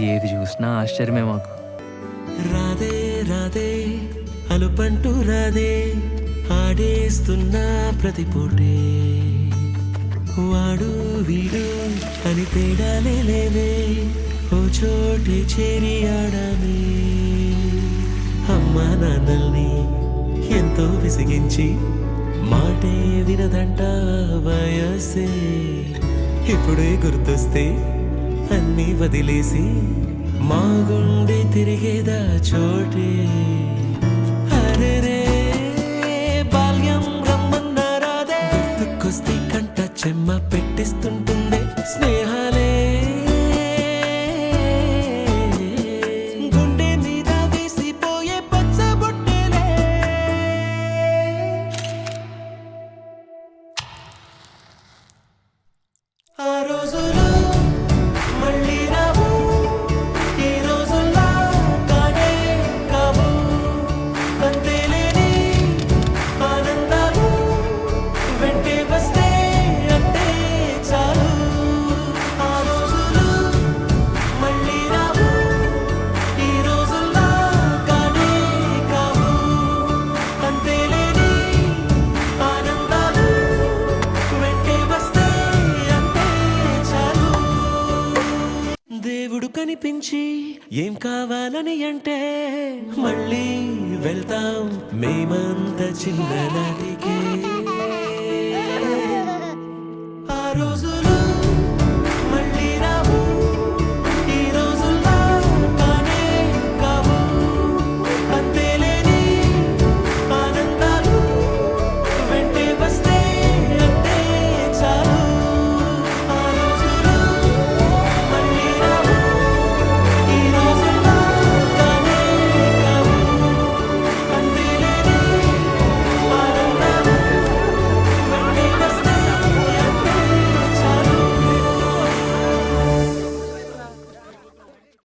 ఏది చూసినా ఆశ్చర్యమే మాకు. రాదే రాదే అలుపంటూ రాదే ఆడేస్తున్నా ప్రతి పూటే వాడు వీడు అని తేడాలే లేవే ఓ చోటే చేరి ఆడామే అమ్మా నాన్నల్ని ఎంతో విసిగించి మాటే వినదంట వయసే ఇప్పుడే గుర్తొస్తే అన్నీ వదిలేసి మా గుండె తిరిగేదా చోటే అరెరే బాల్యం రమ్మన్నారాదే గుర్తుకొస్తే కంట చెమ్మ పెట్టిస్తుంటుందే స్నేహాలే గుండె మీద వేసిపోయే పచ్చబొట్టేలే ఆ రోజులు మళ్ళీ రావు ఈ రోజుల్లా కానే కావు అంతేలేని ఆనందాలు వెంటే వస్తే అంతే చాలు ఆ రోజులు మళ్ళీ రావు ఈ రోజుల్లా కానే కావు అంతేలేని ఆనందాలు వెంటే వస్తే అంతే చాలు దేవుడు కనిపించి ఏం కావాలని అంటే మళ్ళీ వెళ్తాం మేమంత చిన్ననాటికే ఆ రోజు